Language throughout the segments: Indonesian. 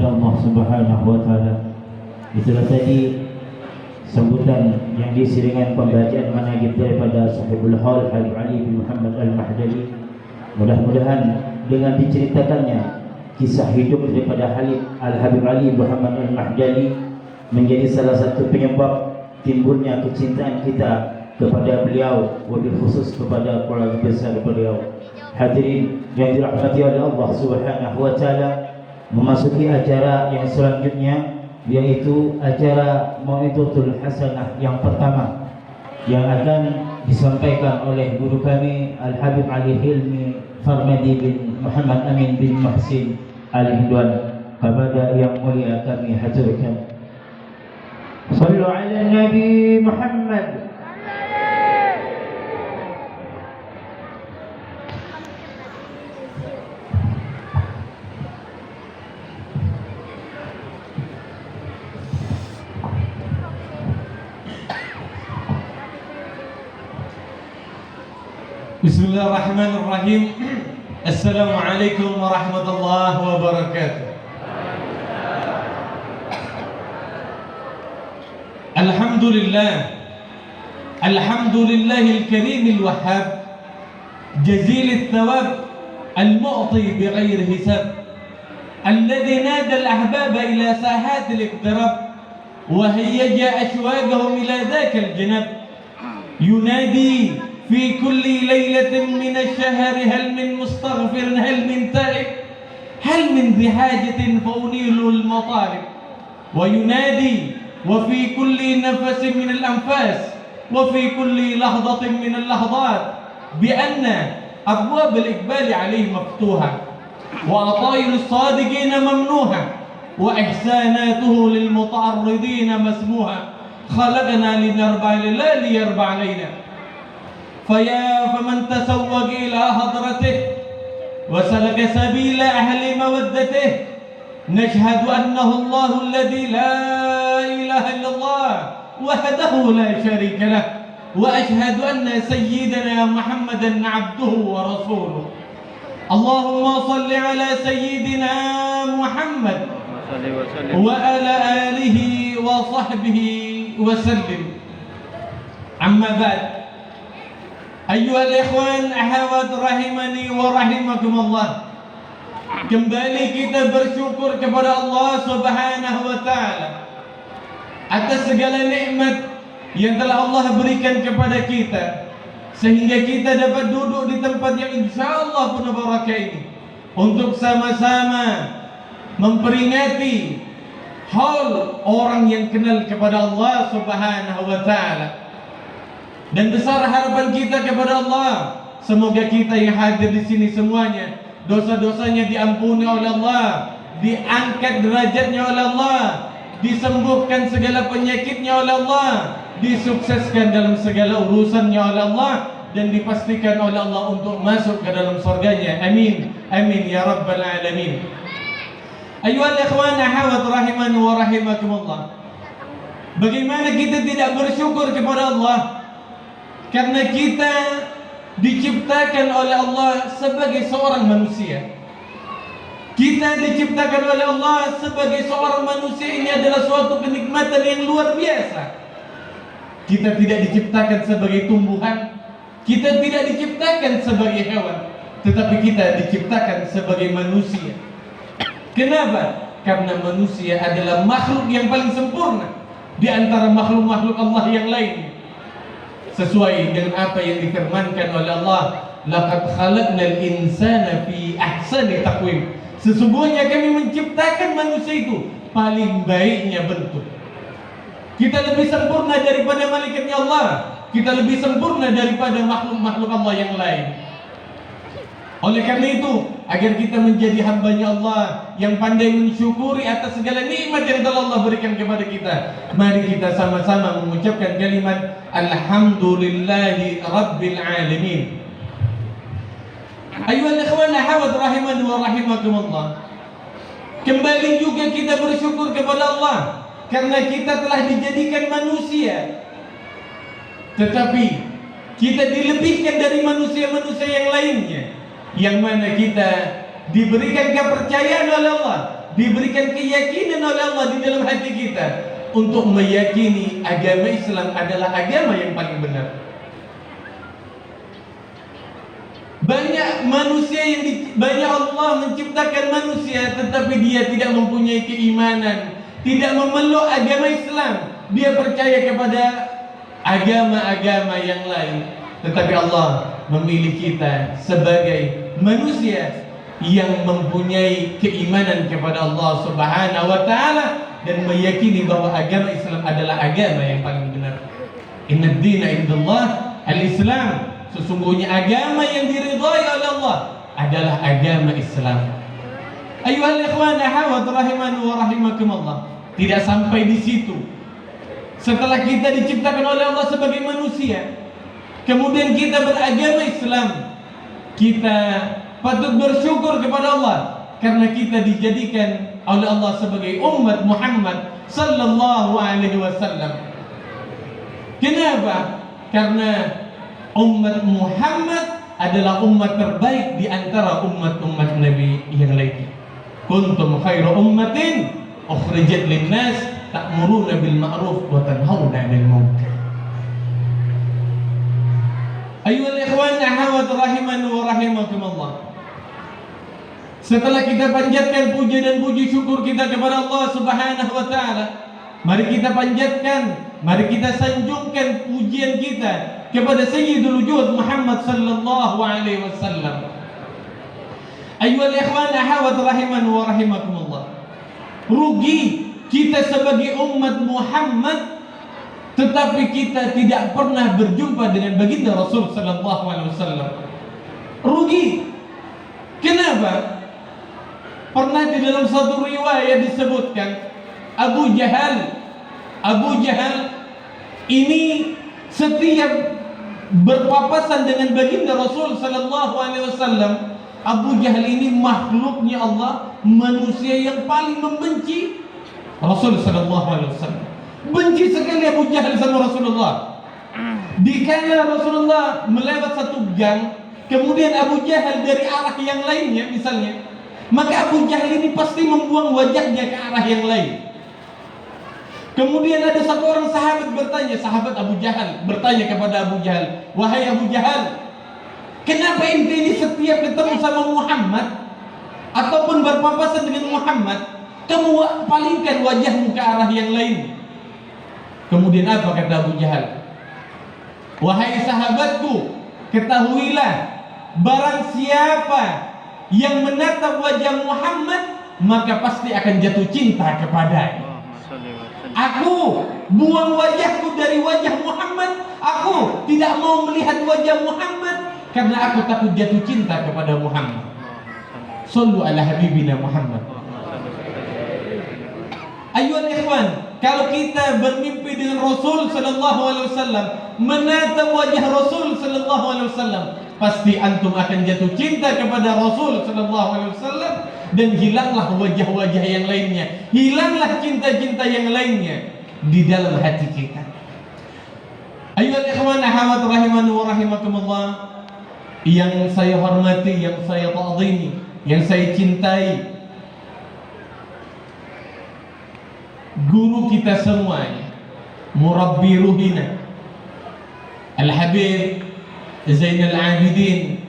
kepada Allah Subhanahu wa taala. Itulah tadi sambutan yang diisi dengan pembacaan manaqib daripada Sahibul Haul Habib Ali bin Muhammad Al-Mahdali. Mudah-mudahan dengan diceritakannya kisah hidup daripada Habib Ali Muhammad Al-Mahdali menjadi salah satu penyebab timbulnya kecintaan kita kepada beliau, wabil khusus kepada keluarga besar beliau. Hadirin yang dirahmati oleh Allah Subhanahu wa taala, memasuki acara yang selanjutnya, yaitu acara Mau'izatul Hasanah yang pertama yang akan disampaikan oleh guru kami Al-Habib Ali Hilmi Farmadi bin Muhammad Amin bin Muhsin Al-Hindwan. Kepada yang mulia kami haturkan, sallu ala Nabi Muhammad. Bismillahirrahmanirrahim. Assalamualaikum warahmatullahi wabarakatuh. Alhamdulillahil karimil wahhab, jazilil thawab, al-mu'ti bighairi hisab, alladhi nada al-ahbaba ila sahatil iqtirab wa hayyaja ashwaqahum ila dhaka al-janab, yunadi في كل ليلة من الشهر هل من مستغفر هل من تائب هل من ذي حاجة فأنيل المطالب، وينادي وفي كل نفس من الأنفاس وفي كل لحظة من اللحظات بأن أبواب الإقبال عليه مفتوحة وعطائل الصادقين ممنوحة وإحساناته للمتعرضين مسموحة. خلقنا لنربع لا ليربع علينا، فيا فمن تسوق إلى حضرته وسلك سبيل أهل مودته، نشهد أنه الله الذي لا إله إلا الله وحده لا شريك له، وأشهد أن سيدنا محمدا عبده ورسوله. اللهم صل على سيدنا محمد وعلى آله وصحبه وسلم. أما بعد، ayyuhal ikhwan ahawat rahimani wa rahimakumullah. Kembali kita bersyukur kepada Allah Subhanahu wa taala atas segala nikmat yang telah Allah berikan kepada kita, sehingga kita dapat duduk di tempat yang insyaallah penuh barakah ini untuk sama-sama memperingati haul orang yang kenal kepada Allah Subhanahu wa taala. Dan besar harapan kita kepada Allah, semoga kita yang hadir di sini semuanya dosa-dosanya diampuni oleh Allah, diangkat derajatnya oleh Allah, disembuhkan segala penyakitnya oleh Allah, disukseskan dalam segala urusannya oleh Allah, dan dipastikan oleh Allah untuk masuk ke dalam surganya. Amin, amin ya rabbal alamin. Ayyuhal ikhwan ahawat rahimani wa rahimakumullah. Bagaimana kita tidak bersyukur kepada Allah? Karena kita diciptakan oleh Allah sebagai seorang manusia. Kita diciptakan oleh Allah sebagai seorang manusia, ini adalah suatu kenikmatan yang luar biasa. Kita tidak diciptakan sebagai tumbuhan, kita tidak diciptakan sebagai hewan, tetapi kita diciptakan sebagai manusia. Kenapa? Karena manusia adalah makhluk yang paling sempurna di antara makhluk-makhluk Allah yang lainnya. Sesuai dengan apa yang difirmankan oleh Allah, laqad khalaqnal insana fi ahsani taqwim. Sesungguhnya kami menciptakan manusia itu paling baiknya bentuk. Kita lebih sempurna daripada malaikatnya Allah, kita lebih sempurna daripada makhluk-makhluk Allah yang lain. Oleh karena itu, agar kita menjadi hambanya Allah yang pandai mensyukuri atas segala nikmat yang telah Allah berikan kepada kita, mari kita sama-sama mengucapkan kalimat Alhamdulillahi Rabbil Alamin. Ayyuhal ikhwan ahawat rahimani wa rahimakumullah. Kembali juga kita bersyukur kepada Allah karena kita telah dijadikan manusia, tetapi kita dilebihkan dari manusia-manusia yang lainnya, yang mana kita diberikan kepercayaan oleh Allah diberikan keyakinan oleh Allah di dalam hati kita untuk meyakini agama Islam adalah agama yang paling benar. Banyak Allah menciptakan manusia tetapi dia tidak mempunyai keimanan, tidak memeluk agama Islam. Dia percaya kepada agama-agama yang lain. Tetapi Allah memilih kita sebagai manusia yang mempunyai keimanan kepada Allah Subhanahu wa taala dan meyakini bahwa agama Islam adalah agama yang paling benar. Innad dina indallah al-Islam. Sesungguhnya agama yang diridhai oleh Allah adalah agama Islam. Ayuhal ikhwan ahawat rahimanu wa rahimakumullah. Tidak sampai di situ. Setelah kita diciptakan oleh Allah sebagai manusia, kemudian kita beragama Islam, kita patut bersyukur kepada Allah karena kita dijadikan oleh Allah sebagai umat Muhammad sallallahu alaihi wasallam. Kenapa? Karena umat Muhammad adalah umat terbaik di antara umat-umat Nabi yang lain. Kuntum khairu ummatin ukhrijat lin-nas ta'muruna bil ma'ruf wa tanhauna 'anil munkar. Ayyuhal ikhwan ahawat rahimani wa rahimakumullah. Setelah kita panjatkan puji dan puji syukur kita kepada Allah Subhanahu wa taala, mari kita panjatkan, mari kita sanjungkan pujian kita kepada Sayyidul Wujud Muhammad sallallahu alaihi wasallam. Ayyuhal ikhwan ahawat rahimani wa rahimakumullah. Rugi kita sebagai umat Muhammad tetapi kita tidak pernah berjumpa dengan baginda Rasul sallallahu alaihi wasallam. Rugi. Kenapa? Pernah di dalam satu riwayat disebutkan Abu Jahal ini setiap berpapasan dengan baginda Rasul sallallahu alaihi wasallam, Abu Jahal ini makhluknya Allah, manusia yang paling membenci Rasul sallallahu alaihi wasallam. Benci sekali Abu Jahal sama Rasulullah. Dikala Rasulullah melewat satu gang, kemudian Abu Jahal dari arah yang lainnya misalnya, maka Abu Jahal ini pasti membuang wajahnya ke arah yang lain. Kemudian ada satu orang sahabat bertanya, sahabat Abu Jahal bertanya kepada Abu Jahal, "Wahai Abu Jahal, kenapa ente ini setiap ketemu sama Muhammad ataupun berpapasan dengan Muhammad, kamu palingkan wajahmu ke arah yang lain?" Kemudian apa kata Abu Jahal? "Wahai sahabatku, ketahuilah, barang siapa yang menatap wajah Muhammad, maka pasti akan jatuh cinta kepadanya. Aku buang wajahku dari wajah Muhammad. Aku tidak mau melihat wajah Muhammad karena aku takut jatuh cinta kepada Muhammad." Sallu ala habibina Muhammad. Ayuhal ikhwan, kalau kita bermimpi dengan Rasul sallallahu alaihi wasallam, menatap wajah Rasul sallallahu alaihi wasallam, pasti antum akan jatuh cinta kepada Rasul sallallahu alaihi wasallam dan hilanglah wajah-wajah yang lainnya, hilanglah cinta-cinta yang lainnya di dalam hati kita. Ayyuhal ikhwan ahawat rahimani wa rahimakumullah, yang saya hormati, yang saya ta'zimi, yang saya cintai, guru kita semuanya, murabbi ruhina Al-Habib Zainal Abidin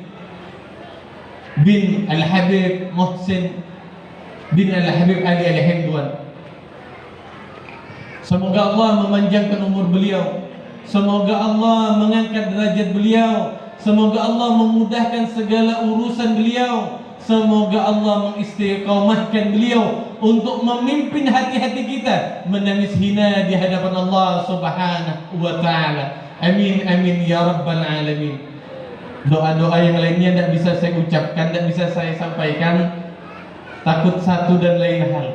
bin Al-Habib Muhsin bin Al-Habib Ali Al-Hindwan. Semoga Allah memanjangkan umur beliau, semoga Allah mengangkat derajat beliau, semoga Allah memudahkan segala urusan beliau, semoga Allah mengistiqamahkan beliau untuk memimpin hati-hati kita menangis hina di hadapan Allah Subhanahu wa taala. Amin amin ya rabbal alamin. Doa-doa yang lainnya tidak bisa saya ucapkan, tidak bisa saya sampaikan, takut satu dan lain hal.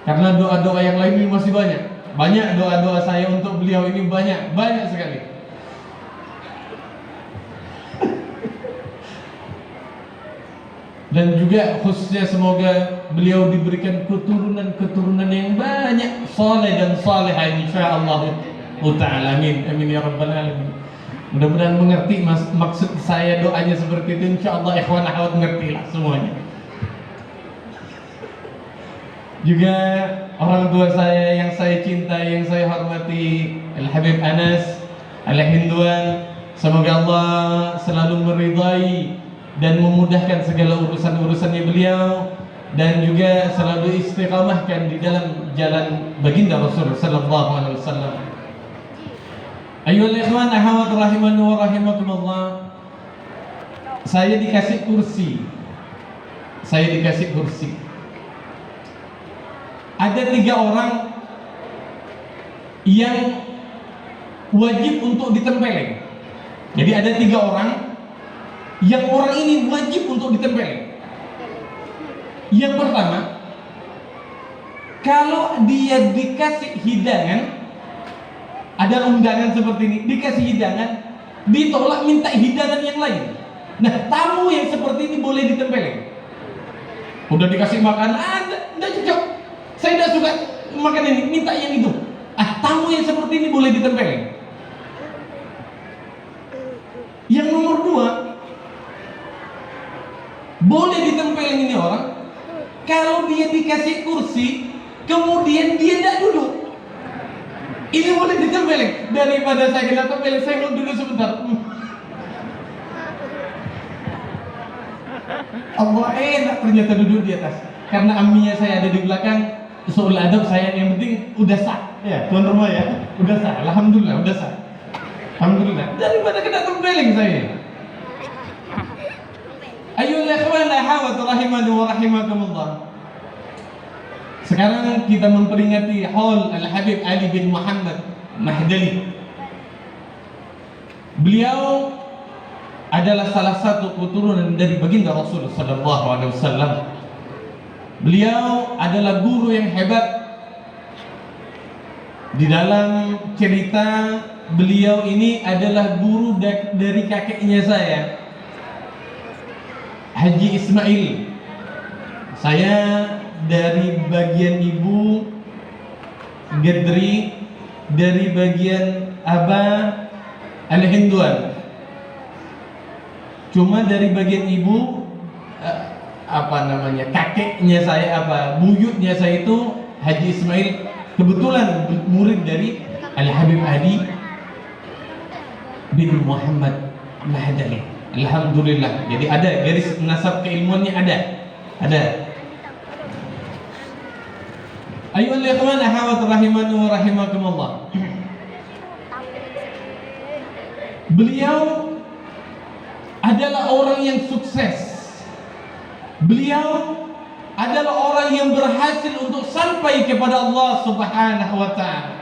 Karena doa-doa yang lain ini masih banyak. Banyak doa-doa saya untuk beliau ini banyak sekali. Dan juga khususnya semoga beliau diberikan keturunan yang banyak, saleh dan salehah insyaallah ta'ala. Amin amin ya rabbal alamin. Mudah-mudahan mengerti maksud saya doanya seperti itu, insyaallah ikhwan akhwat mengertilah semuanya. juga orang tua saya yang saya cintai, yang saya hormati, Al-Habib Anas Al-Hindwan. Semoga Allah selalu meridai dan memudahkan segala urusan-urusannya beliau, dan juga selalu istiqamahkan di dalam jalan baginda Rasul sallallahu alaihi wasallam. Ayyuhal ikhwan ahwat rahimani wa rahimakumullah. Saya dikasih kursi. Ada 3 orang yang wajib untuk ditempeleng. Jadi ada 3 orang yang orang ini wajib untuk ditempeleng. Yang pertama, kalau dia dikasih hidangan, ada undangan seperti ini, dikasih hidangan, ditolak minta hidangan yang lain. Nah, tamu yang seperti ini boleh ditempeleng. Udah dikasih makan, enggak cocok, saya tidak suka makan ini, minta yang itu. Tamu yang seperti ini boleh ditempeleng. Yang nomor 2, boleh ditempeleng ini orang kalau dia dikasih kursi, kemudian dia tidak duduk. Ini boleh ditempeleng. Daripada saya kena tempeleng, saya mau duduk sebentar. Allah enak ternyata duduk di atas. Karena aminya saya ada di belakang, soal adab saya yang penting udah sah. Ya, tuan rumah ya, udah sah. Alhamdulillah, udah sah. Alhamdulillah. Daripada kena tempeleng saya. Ayyuhal ikhwan ahwat rahimani wa rahimakumullah. Sekarang kita memperingati haul Al-Habib Ali bin Muhammad Mahdali. Beliau adalah salah satu keturunan dari baginda Rasul sallallahu alaihi wasallam. Beliau adalah guru yang hebat. Di dalam cerita, beliau ini adalah guru dari kakeknya saya, Haji Ismail. Saya dari bagian ibu Gedri, dari bagian Abah Al-Hindwan. Cuma dari bagian ibu kakeknya saya, buyutnya saya itu Haji Ismail, kebetulan murid dari Al-Habib Ali bin Muhammad Mahdali. Alhamdulillah. Jadi ada garis nasab keilmuannya, ada. Ayyuhal ikhwan ahwat rahimani wa rahimakumullah. Beliau adalah orang yang sukses. Beliau adalah orang yang berhasil untuk sampai kepada Allah Subhanahu wa taala.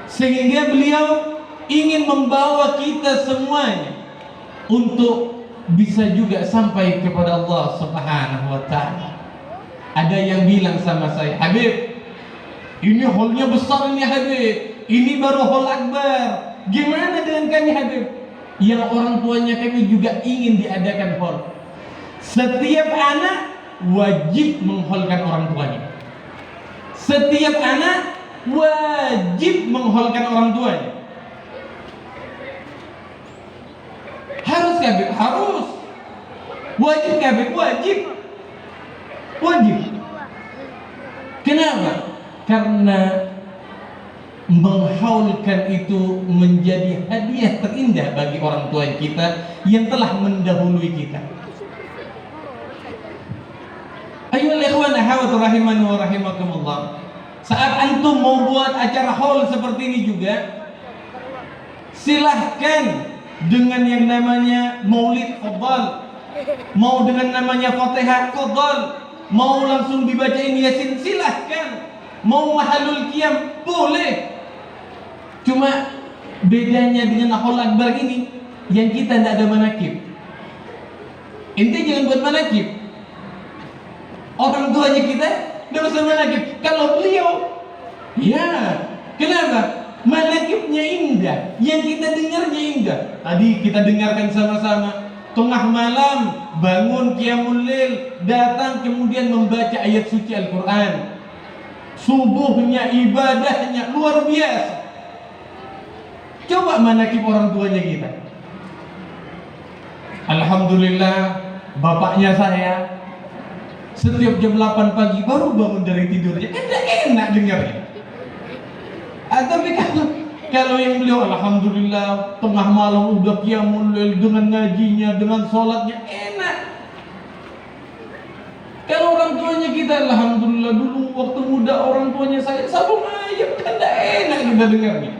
Sehingga beliau ingin membawa kita semuanya untuk bisa juga sampai kepada Allah Subhanahu wa taala. Ada yang bilang sama saya, "Habib, ini hallnya besar ini Habib. Ini baru hall akbar. Gimana dengan kami Habib?" Yang orang tuanya kami juga ingin diadakan hall. Setiap anak wajib mengholkan orang tuanya. Setiap anak wajib mengholkan orang tuanya. Harus Habib? Harus. Wajib Habib? Wajib. Kenapa? Karena menghaulkan itu menjadi hadiah terindah bagi orang tua kita yang telah mendahului kita. Ayyuhal ikhwan ahwat rahimani wa rahimakumullah. Saat antum mau buat acara haul seperti ini juga, silahkan dengan yang namanya maulid, fadhal. Mau dengan namanya Fatihah, fadhal. Mau langsung dibacain Yasin, silahkan. Mau mahalul qiyam, boleh. Cuma bedanya dengan haul akbar ini, yang kita tidak ada manakib. Ente jangan buat manakib. Orang tuanya kita tidak usah manakib. Kalau beliau, ya, kenapa? Manakibnya indah, yang kita dengarnya indah. Tadi kita dengarkan sama-sama, tengah malam bangun qiyamul lail, datang kemudian membaca ayat suci Al-Quran. Subuhnya ibadahnya luar biasa. Coba manakib orang tuanya kita. Alhamdulillah, bapaknya saya setiap jam 8 pagi baru bangun dari tidurnya, tidak enak dengarnya. Tapi kalau yang beliau alhamdulillah tengah malam udah qiyamul lail dengan ngajinya, dengan sholatnya, enak. Kalau orang tuanya kita alhamdulillah dulu waktu muda orang tuanya saya sabung ayam, kan tidak enak kita dengarnya.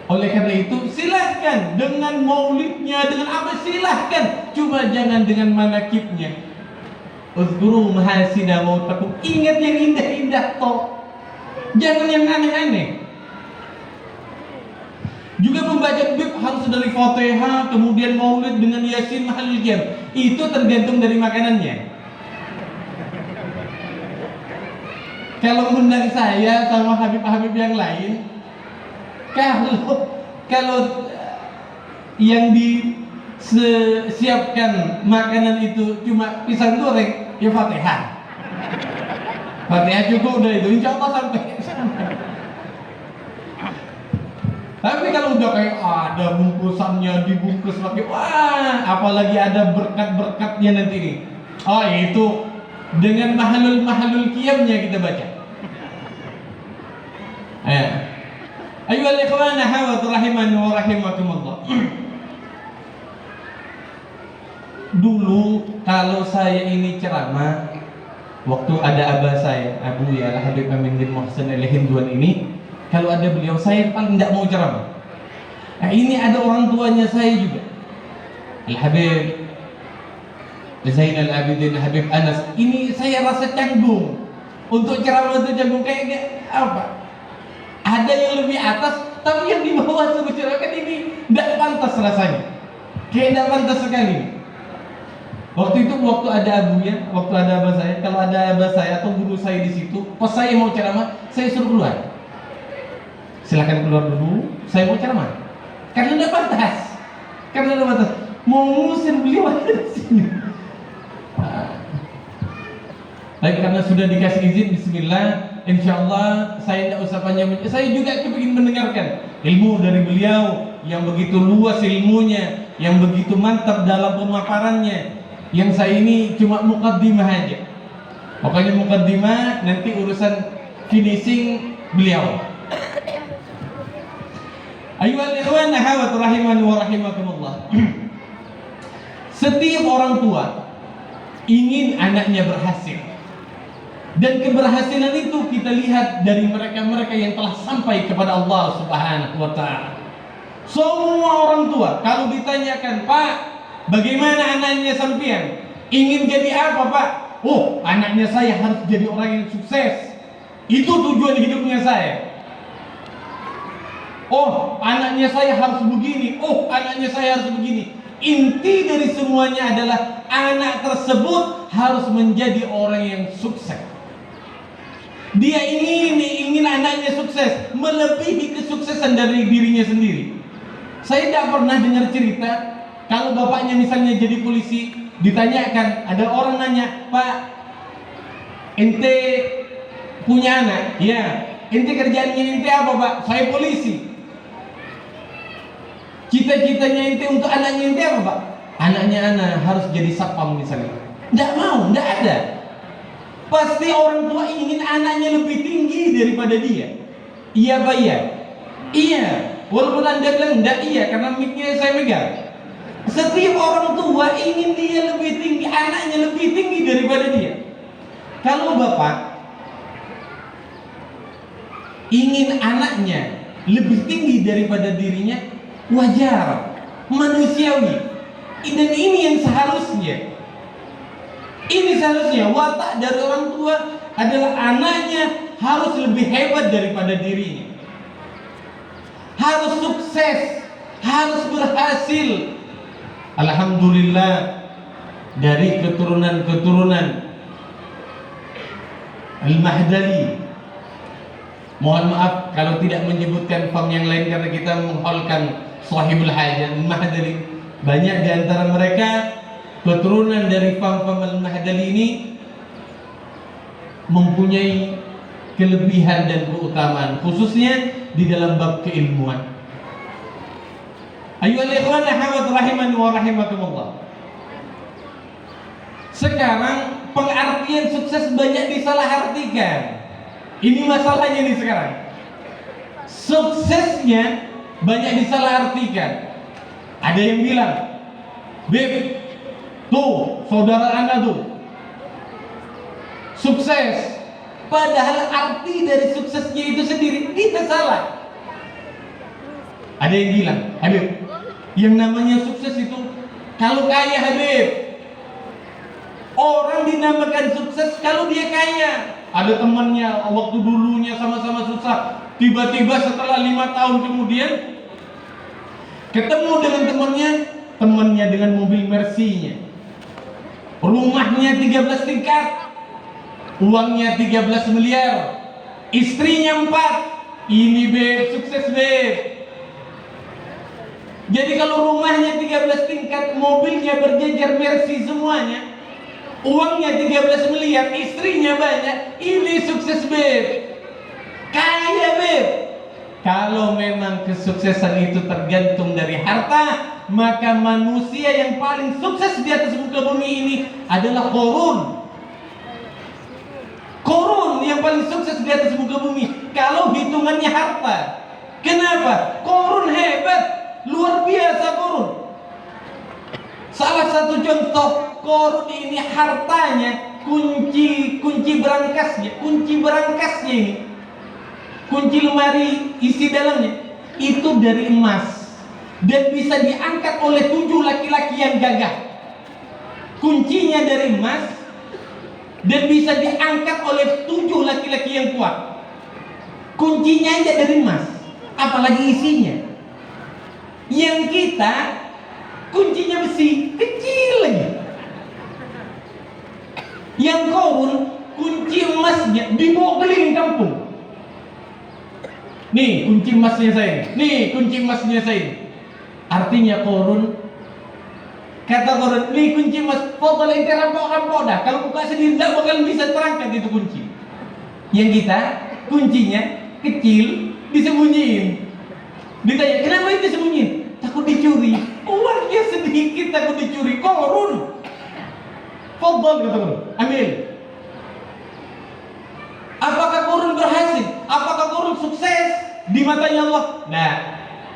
Oleh karena itu silahkan dengan maulidnya, dengan apa silahkan, cuma jangan dengan manakibnya. Uzkuru mahasina mautakum, ingat yang indah-indah toh, jangan yang aneh-aneh. Juga membaca bib harus dari Fatihah, kemudian maulid dengan Yasin Mahalil Jam. Itu tergantung dari makanannya. Kalau undang saya sama Habib-Habib yang lain, kalau yang disiapkan makanan itu cuma pisang goreng, ya Fatihah. Fatihah cukup udah itu, insya Allah sampai sana. Tapi kalau udah kayak ada bungkusannya dibungkus pakai, wah, apalagi ada berkat-berkatnya nanti nih. Oh itu dengan mahalul qiyamnya kita baca. Ayyuhal ikhwana hawat rahimani wa rahimakumullah. Dulu kalau saya ini ceramah, waktu ada abah saya, Abu ya Habib Amin bin Muhsin al-Hinduan ini, kalau ada beliau saya paling tidak mau ceramah. Nah ini ada orang tuanya saya juga, Al-Habib Zainal Abidin Habib Anas. Ini saya rasa canggung untuk ceramah, itu canggung kayak apa? Ada yang lebih atas, tapi yang di bawah suruh ceramah, kan ini tidak pantas rasanya. Kayak tidak pantas sekali. Waktu itu waktu ada abunya, waktu ada abah saya, kalau ada abah saya atau guru saya di situ, pas saya mau ceramah, saya suruh keluar. Silakan keluar dulu, saya mau ceramah. Karena tidak pantas. Karena tidak pantas. Mau ngusir beliau ada di sini. Baik, karena sudah dikasih izin, bismillah, insyaallah saya tidak usah panjang. Saya juga kepingin mendengarkan ilmu dari beliau yang begitu luas ilmunya, yang begitu mantap dalam pemaparannya. Yang saya ini cuma muqaddimah aja. Pokoknya muqaddimah, nanti urusan finishing beliau. Ayyuhal ikhwan ahawat rahimani wa rahimakumullah. Setiap orang tua ingin anaknya berhasil. Dan keberhasilan itu kita lihat dari mereka-mereka yang telah sampai kepada Allah Subhanahu wa ta'ala. Semua orang tua kalau ditanyakan, "Pak, bagaimana anaknya sampean? Ingin jadi apa, Pak?" "Oh, anaknya saya harus jadi orang yang sukses. Itu tujuan hidupnya saya." "Oh, anaknya saya harus begini. Oh, anaknya saya harus begini." Inti dari semuanya adalah anak tersebut harus menjadi orang yang sukses. Dia ingin anaknya sukses, melebihi kesuksesan dari dirinya sendiri. Saya tidak pernah dengar cerita kalau bapaknya misalnya jadi polisi, ditanyakan, ada orang nanya, "Pak, ente punya anak?" "Ya." "Ente kerjaannya ente apa, Pak?" "Saya polisi." "Cita-citanya ente untuk anaknya ente apa, Pak?" "Anaknya anak harus jadi satpam misalnya." Tidak mau, tidak ada. Pasti orang tua ingin anaknya lebih tinggi daripada dia. Iya Pak, iya. Iya. Walaupun Anda bilang tidak, iya, karena mic-nya saya megang. Setiap orang tua ingin dia lebih tinggi, anaknya lebih tinggi daripada dia. Kalau bapak ingin anaknya lebih tinggi daripada dirinya, wajar, manusiawi. Dan ini yang seharusnya. Ini seharusnya watak dari orang tua adalah anaknya harus lebih hebat daripada dirinya. Harus sukses, harus berhasil. Alhamdulillah dari keturunan-keturunan Al-Mahdali. Mohon maaf kalau tidak menyebutkan fam yang lain karena kita menghaulkan sahibul hajat Al-Mahdali. Banyak di antara mereka keturunan dari fam-fam Al-Mahdali ini mempunyai kelebihan dan keutamaan, khususnya di dalam bab keilmuan. Ayyuhal ikhwan ahawat rahimani wa rahimakumullah. Sekarang pengertian sukses banyak disalahartikan. Ini masalahnya nih sekarang. Suksesnya banyak disalahartikan. Ada yang bilang, Beb, tuh saudara Anda tuh sukses. Padahal arti dari suksesnya itu sendiri kita salah. Ada yang bilang, Habib, yang namanya sukses itu kalau kaya, Habib. Orang dinamakan sukses kalau dia kaya. Ada temannya waktu dulunya sama-sama susah, tiba-tiba setelah 5 tahun kemudian ketemu dengan temannya dengan mobil Mercy-nya, rumahnya 13 tingkat, uangnya 13 miliar, istrinya 4. Ini Beb, sukses Beb. Jadi kalau rumahnya 13 tingkat, mobilnya berjejer Mercy semuanya, uangnya 13 miliar, istrinya banyak, ini sukses Beb. Kaya Beb. Kalau memang kesuksesan itu tergantung dari harta, maka manusia yang paling sukses di atas muka bumi ini adalah Qarun. Qarun yang paling sukses di atas muka bumi kalau hitungannya harta. Kenapa? Qarun hebat, luar biasa Qarun. Salah satu contoh Qarun ini hartanya, kunci berangkasnya ini, kunci lemari isi dalamnya itu dari emas dan bisa diangkat oleh 7 laki-laki yang gagah. Kuncinya dari emas dan bisa diangkat oleh 7 laki-laki yang kuat. Kuncinya aja dari emas, apalagi isinya. Yang kita kuncinya besi, kecil lagi. Yang Qarun kunci emasnya dibawa keliling kampung. Nih kunci emasnya saya, nih kunci emasnya saya. Artinya Qarun, kata Qarun, nih kunci emas, foto ente rampok dah. Kalau buka sendiri tidak bakal bisa terangkat itu kunci. Yang kita kuncinya kecil, disembunyiin. Ditanya, kenapa itu disembunyiin? Takut dicuri. Uangnya sedikit, takut dicuri. Qarun, foto kata Qarun, ambil. Apakah Qarun berhasil? Apakah Qarun sukses di matanya Allah? Nah,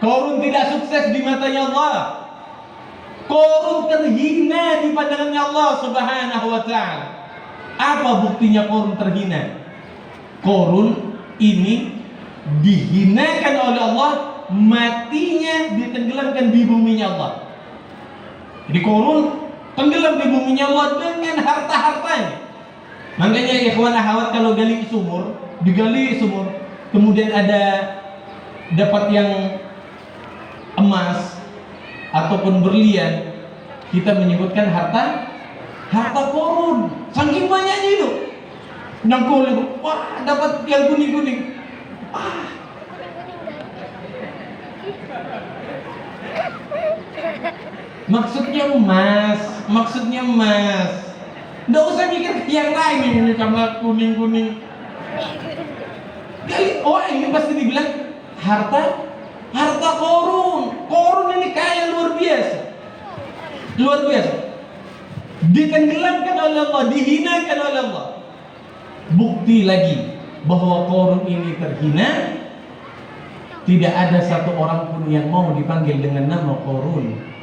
Qarun tidak sukses di matanya Allah. Qarun terhina di pandangannya Allah Subhanahu wa ta'ala. Apa buktinya Qarun terhina? Qarun ini dihinakan oleh Allah, matinya ditenggelamkan di buminya Allah. Jadi Qarun tenggelam di buminya Allah dengan harta-hartanya. Makanya ikhwan akhwat kalau digali sumur, kemudian ada dapat yang emas ataupun berlian, kita menyebutkan harta Qarun. Saking banyaknya itu. Nangkul itu, wah dapat yang kuning-kuning. Wah. Maksudnya emas. Nggak usah mikir yang lain ini karena kuning-kuning. Oh ini pasti dibilang harta Qarun. Qarun ini kaya luar biasa. Ditenggelamkan oleh Allah, dihinakan oleh Allah. Bukti lagi bahwa Qarun ini terhina. Tidak ada satu orang pun yang mau dipanggil dengan nama Qarun.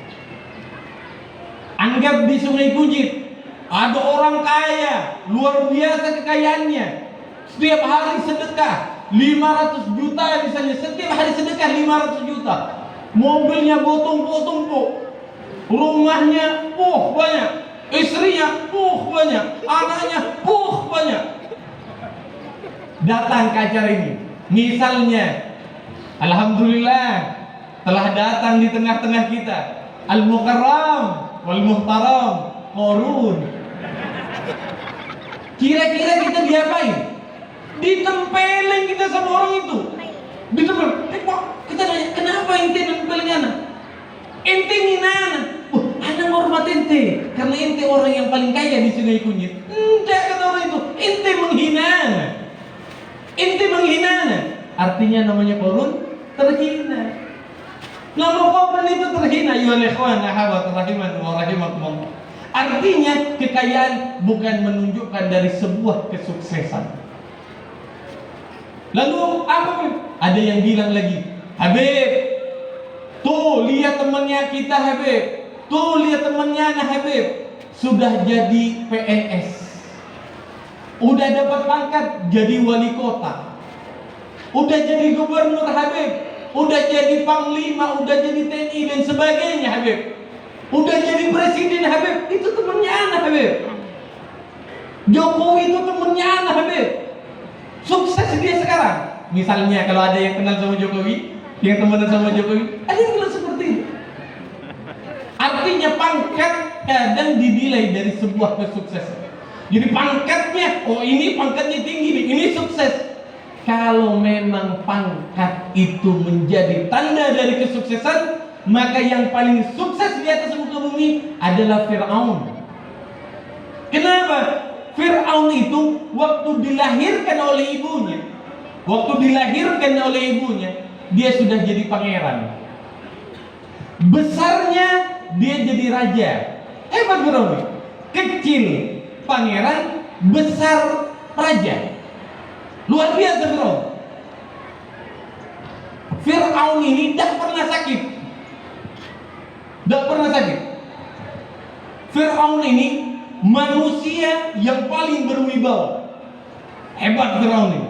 Anggap di Sungai Kujit ada orang kaya, luar biasa kekayaannya. Setiap hari sedekah 500 juta misalnya, setiap hari sedekah 500 juta. Mobilnya tumpuk-tumpuk. Rumahnya banyak. Istrinya banyak. Anaknya banyak. Datang ke acara ini. Misalnya, alhamdulillah telah datang di tengah-tengah kita Al-Mukarram wal Muhtaram Qarun. Kira-kira kita diapain? Ditempelin kita sama orang itu. Ditempelin. Kita nanya, kenapa ente nempelin anak? Ente ngina anak. Anak hormat ente karena ente orang yang paling kaya di Sungai Kunyit. Enggak, kata orang itu. Ente menghina anak. Artinya namanya Qarun terhina. Nama Qarun itu terhina. Ya ikhwan akhwat rahiman wa rahimakumullah. Artinya kekayaan bukan menunjukkan dari sebuah kesuksesan. Lalu apa? Ada yang bilang lagi, Habib, tuh lihat temannya kita Habib, tuh lihat temannya nah Habib, sudah jadi PNS, udah dapat pangkat jadi wali kota, udah jadi gubernur Habib, udah jadi panglima, udah jadi TNI dan sebagainya Habib, udah jadi presiden Habib. Itu temannya anak Habib. Jokowi itu temannya anak Habib. Sukses dia sekarang. Misalnya kalau ada yang kenal sama Jokowi, yang temenan sama Jokowi, ada yang bilang seperti itu. Artinya pangkat kadang dinilai dari sebuah kesuksesan. Jadi pangkatnya, oh ini pangkatnya tinggi nih, ini sukses. Kalau memang pangkat itu menjadi tanda dari kesuksesan, maka yang paling sukses di atas muka bumi adalah Fir'aun. Kenapa? Fir'aun itu waktu dilahirkan oleh ibunya, dia sudah jadi pangeran. Besarnya dia jadi raja. Hebat Fir'aun. Kecil pangeran, besar raja. Luar biasa Fir'aun. Fir'aun ini tidak pernah sakit. Fir'aun ini manusia yang paling berwibawa. Hebat Fir'aun ini.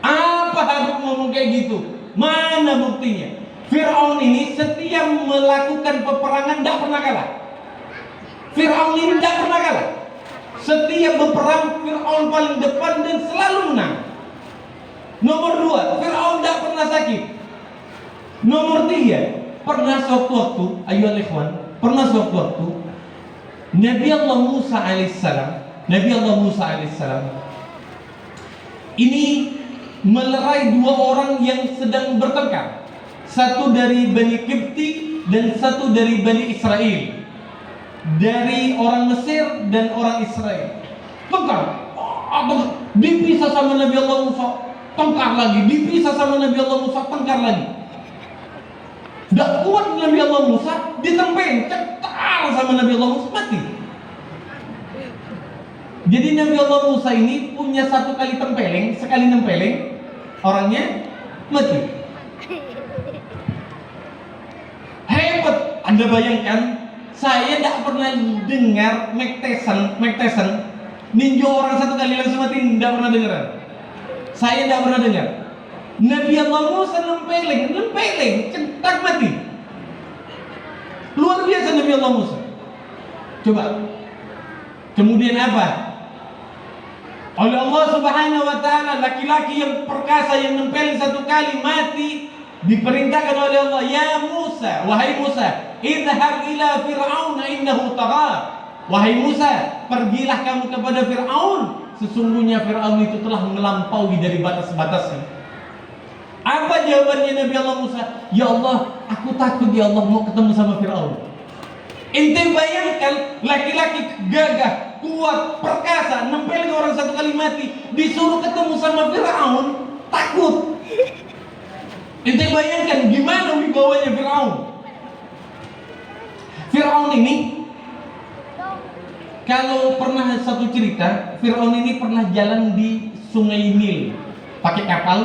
Apa harus ngomong kayak gitu? Mana buktinya? Fir'aun ini setiap melakukan peperangan tidak pernah kalah. Fir'aun ini tidak pernah kalah. Setiap berperang Fir'aun paling depan dan selalu menang. Nomor 2, Fir'aun tidak pernah sakit. Nomor 3, pernah suatu waktu, ayo ikhwan, Nabi Allah Musa alaihissalam ini melerai 2 orang yang sedang bertengkar. Satu dari Bani Qibti dan satu dari Bani Israel. Dari orang Mesir dan orang Israel. Tengkar. Dipisah sama Nabi Allah Musa, tengkar lagi. Dipisah sama Nabi Allah Musa, tengkar lagi. Tidak kuat Nabi Allah Musa, ditempelin, cetar sama Nabi Allah Musa, mati. Jadi Nabi Allah Musa ini punya 1 kali tempeleng, sekali nempeleng, orangnya mati. Hebat. Anda bayangkan, saya tidak pernah dengar Mike Tyson ninja orang 1 kali langsung mati, tidak pernah dengar. Saya tidak pernah dengar. Nabi Allah Musa nempeleng, centak mati. Luar biasa Nabi Allah Musa. Coba. Kemudian apa? Oleh Allah Subhanahu wa taala, laki-laki yang perkasa yang nempeleng 1 kali mati, diperintahkan oleh Allah, ya Musa, wahai Musa, idhhab ila Fir'aun innahu tagha. Wahai Musa, pergilah kamu kepada Fir'aun, sesungguhnya Fir'aun itu telah melampaui dari batas-batasnya. Apa jawabannya Nabi Allah Musa? Ya Allah, aku takut ya Allah mau ketemu sama Fir'aun. Ente bayangkan laki-laki gagah, kuat, perkasa, nempelin orang 1 kali mati, disuruh ketemu sama Fir'aun, takut. Ente bayangkan gimana wibawanya Fir'aun. Fir'aun ini, kalau pernah satu cerita, Fir'aun ini pernah jalan di Sungai Nil, pakai kapal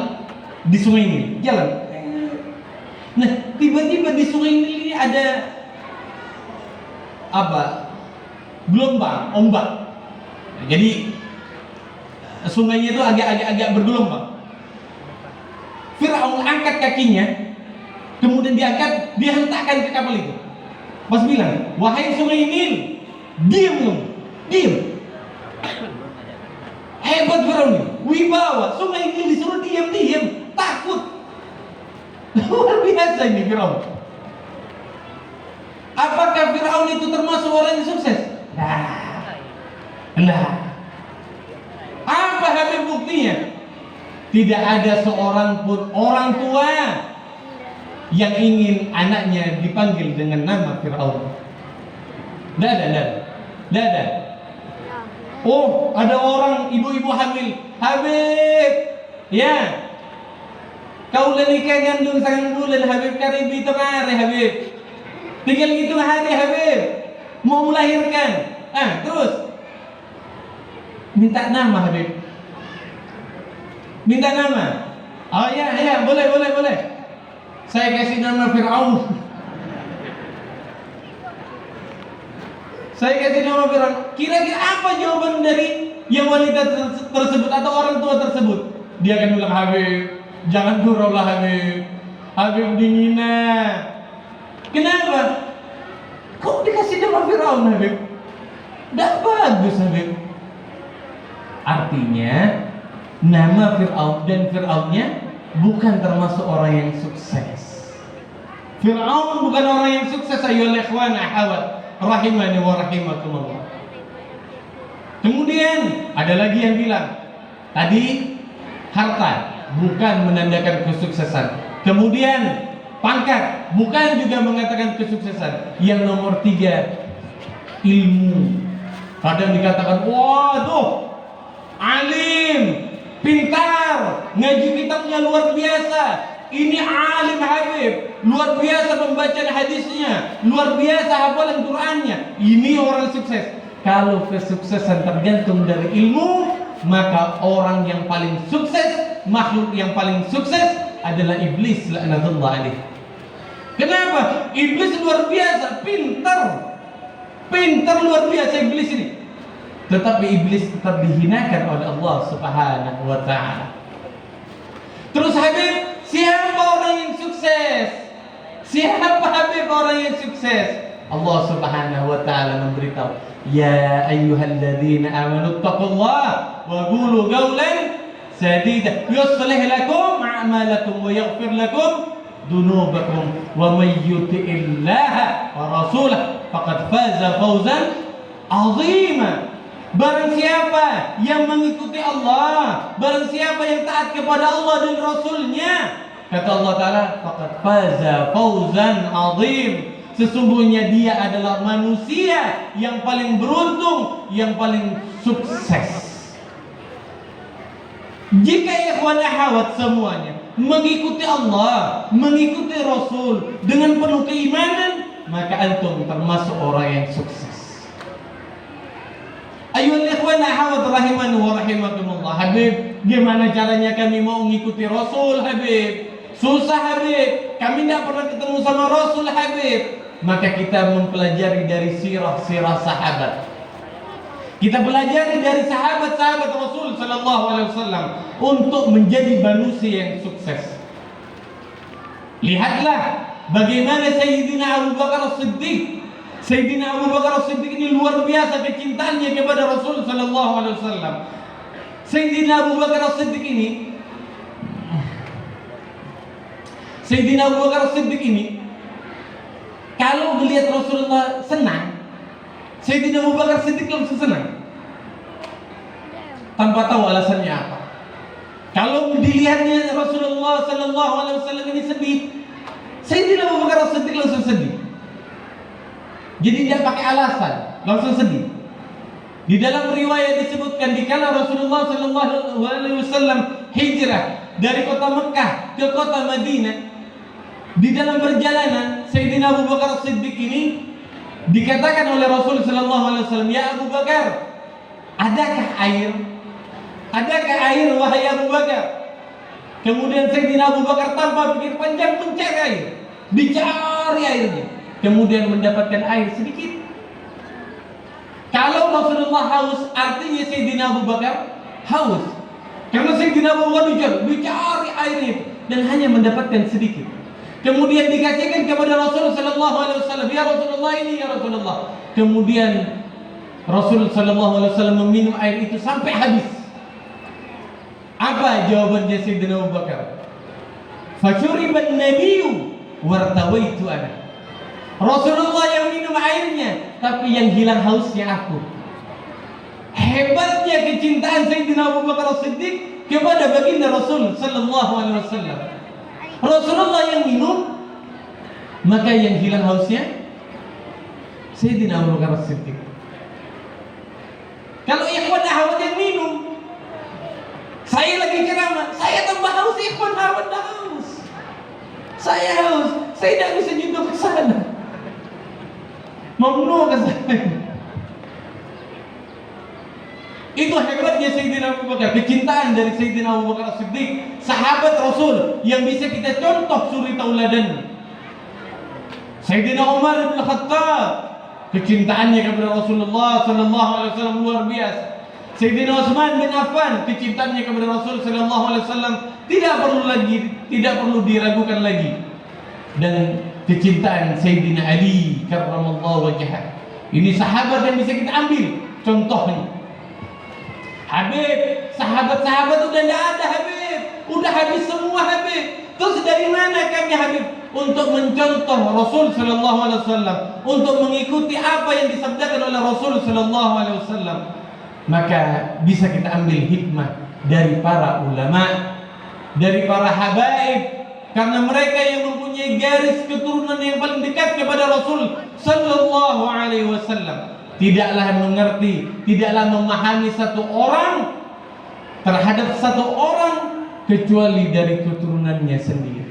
di Sungai Nil, jalan. Nah, tiba-tiba di Sungai Nil ini ada apa? Gelombang, ombak. Nah, jadi sungainya itu agak bergelombang. Fir'aun angkat kakinya, kemudian diangkat, dihentakkan ke kapal itu. Pas bilang, wahai Sungai Nil, diam. Hebat Fir'aun, wibawa. Sungai Nil disuruh diam, takut. Luar biasa ini Fir'aun. Apakah Fir'aun itu termasuk orang yang sukses? Nah. Apa habis buktinya? Tidak ada seorang pun orang tua yang ingin anaknya dipanggil dengan nama Fir'aun. Tidak ada. Oh, ada orang ibu-ibu hamil, Habib, ya, kau nikah ngandung 9 bulan Habib, karibi itu hari Habib, tinggal hitung hari Habib, mau melahirkan. Terus minta nama Habib. Minta nama. Oh ya, boleh. Saya kasih nama Fir'aun. Saya kasih nama Fir'aun. Kira-kira apa jawaban dari yang wanita tersebut atau orang tua tersebut? Dia akan bilang, Habib, jangan gurau lah Habib. Habib dinginah. Kenapa? Kok dikasih nama Fir'aun Habib? Tidak bagus Habib. Artinya nama Fir'aun dan Fir'aunnya bukan termasuk orang yang sukses. Fir'aun bukan orang yang sukses. Ayyuhal ikhwan ahawat rahimani wa rahimakumullah. Kemudian ada lagi yang bilang, tadi harta bukan menandakan kesuksesan. Kemudian pangkat bukan juga mengatakan kesuksesan. Yang nomor 3, ilmu. Kadang dikatakan, waduh, alim, pintar, ngaji kitabnya luar biasa. Ini alim Habib, luar biasa pembacaan hadisnya, luar biasa hafalan Qur'annya. Ini orang sukses. Kalau kesuksesan tergantung dari ilmu, maka orang yang paling sukses, makhluk yang paling sukses adalah iblis laknatullah alaih. Kenapa? Iblis luar biasa, pintar luar biasa iblis ini. Tetapi iblis tetap dihinakan oleh Allah Subhanahu wa ta'ala. Terus Habib, siapa orang yang sukses? Siapa Habib orang yang sukses? Allah Subhanahu wa ta'ala memberitahu, ya ayyuhalladzina amanu taqullaha wa qulu qawlan sadida yuslih lakum a'malakum wa yaghfir lakum dunubakum wa may yuti'illaha wa rasulahu faqad faza fawzan 'azima. Barang siapa yang mengikuti Allah, barang siapa yang taat kepada Allah dan Rasulnya, kata Allah Ta'ala, faqad faza fawzan 'azim. Sesungguhnya dia adalah manusia yang paling beruntung, yang paling sukses. Jika ikhwan akhwat semuanya mengikuti Allah, mengikuti Rasul dengan penuh keimanan, maka antum termasuk orang yang sukses. Ayyuhal ikhwan akhwat rahimani wa rahimakumullah. Habib, gimana caranya kami mau mengikuti Rasul Habib? Susah Habib, kami tidak pernah ketemu sama Rasul Habib. Maka kita mempelajari dari sirah-sirah sahabat. Kita pelajari dari sahabat-sahabat Rasul sallallahu alaihi wasallam untuk menjadi manusia yang sukses. Lihatlah bagaimana Sayyidina Abu Bakar As-Siddiq. Sayyidina Abu Bakar As-Siddiq ini luar biasa kecintaannya kepada Rasul sallallahu alaihi wasallam. Sayyidina Abu Bakar As-Siddiq ini kalau melihat Rasulullah senang, Sayyidina Abu Bakar Siddiq langsung senang, tanpa tahu alasannya apa. Kalau dilihatnya Rasulullah Sallallahu Alaihi Wasallam ini sedih, Sayyidina Abu Bakar Siddiq langsung sedih. Jadi dia pakai alasan, langsung sedih. Di dalam riwayat disebutkan, dikala Rasulullah Sallallahu Alaihi Wasallam hijrah dari kota Mekah ke kota Madinah, di dalam perjalanan Sayyidina Abu Bakar Siddiq ini dikatakan oleh Rasul sallallahu alaihi wasallam, "Ya Abu Bakar, adakah air? Adakah air wahai Abu Bakar?" Kemudian Sayyidina Abu Bakar tanpa pikir panjang mencari air, dicari airnya, kemudian mendapatkan air sedikit. Kalau Rasulullah haus, artinya Sayyidina Abu Bakar haus. Karena Sayyidina Abu Bakar dicari airnya dan hanya mendapatkan sedikit. Kemudian dikasihkan kepada Rasul sallallahu alaihi wasallam, "Ya Rasulullah, ini ya Rasulullah." Kemudian Rasul sallallahu alaihi wasallam meminum air itu sampai habis. Apa jawabannya Sayyidina Abu Bakar? "Fasyuriban nabiyyu wartawaitu ana." Rasulullah yang minum airnya, tapi yang hilang hausnya aku. Hebatnya kecintaan Sayyidina Abu Bakar As-Siddiq kepada baginda Rasul sallallahu alaihi wasallam. Rasulullah yang minum, maka yang hilang hausnya Sayyidina Abu Bakar As-Siddiq. Kalau ikhwan ahwat yang minum, saya lagi ceramah, saya tambah haus, ikhwan ahwat dah haus. Saya haus, saya tidak bisa nyentuh ke sana. Mamnu ke saya. Itu hebatnya Sayyidina Abu Bakar, kecintaan dari Sayyidina Abu Bakar As-Siddiq, sahabat Rasul yang bisa kita contoh suri tauladan. Sayyidina Umar bin Khattab, kecintaannya kepada Rasulullah sallallahu alaihi wasallam luar biasa. Sayyidina Utsman bin Affan, kecintaannya kepada Rasul sallallahu alaihi wasallam tidak perlu diragukan lagi. Dan kecintaan Sayyidina Ali karramallahu wajhah. Ini sahabat yang bisa kita ambil contohnya. Habib, sahabat-sahabat udah tidak ada Habib, udah habis semua Habib. Terus dari mana kami Habib untuk mencontoh Rasul sallallahu alaihi wasallam, untuk mengikuti apa yang disabdakan oleh Rasul sallallahu alaihi wasallam? Maka bisa kita ambil hikmah dari para ulama, dari para habaib, karena mereka yang mempunyai garis keturunan yang paling dekat kepada Rasul sallallahu alaihi wasallam. Tidaklah mengerti, tidaklah memahami satu orang terhadap satu orang kecuali dari keturunannya sendiri.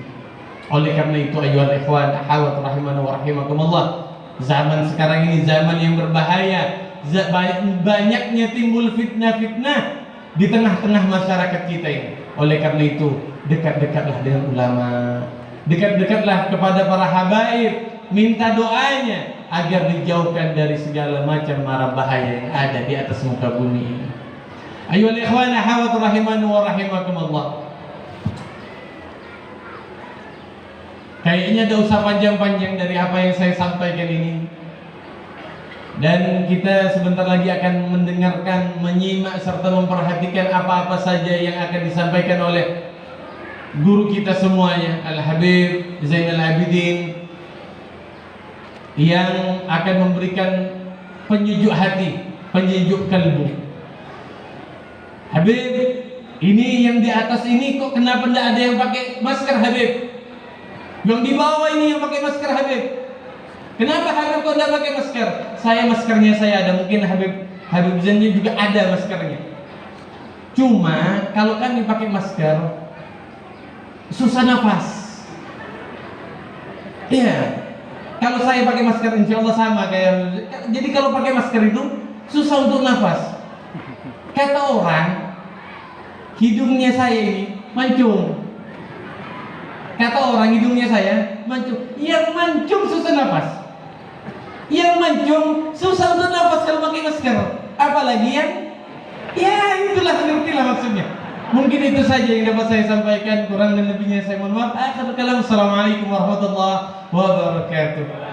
Oleh karena itu ayyuhal ikhwan akhwat rahimana wa rahimakumullah, zaman sekarang ini zaman yang berbahaya. Banyaknya timbul fitnah-fitnah di tengah-tengah masyarakat kita ini. Oleh karena itu dekat-dekatlah dengan ulama, dekat-dekatlah kepada para habaib, minta doanya agar dijauhkan dari segala macam mara bahaya yang ada di atas muka bumi ini. Ayyuhal ikhwan akhwat rahimana wa rahimakumullah. Kayaknya tidak usah panjang-panjang dari apa yang saya sampaikan ini. Dan kita sebentar lagi akan mendengarkan, menyimak serta memperhatikan apa-apa saja yang akan disampaikan oleh guru kita semuanya, Al-Habib Zainal Abidin, yang akan memberikan penyejuk hati, penyejuk kalbu. Habib, ini yang di atas ini kok kenapa tidak ada yang pakai masker Habib? Yang di bawah ini yang pakai masker Habib. Kenapa Habib kok tidak pakai masker? Maskernya saya ada, mungkin Habib Zainnya juga ada maskernya. Cuma kalau kami pakai masker susah nafas. Iya. Kalau saya pakai masker insya Allah sama kayak. Jadi kalau pakai masker itu susah untuk nafas. Kata orang, hidungnya saya ini mancung. Kata orang hidungnya saya mancung. Yang mancung susah nafas. Yang mancung susah untuk nafas kalau pakai masker. Apalagi yang, ya itulah ngertilah maksudnya. Mungkin itu saja yang dapat saya sampaikan. Kurang dan lebihnya saya mohon maaf. Akhirul kalam. Assalamualaikum warahmatullahi wabarakatuh.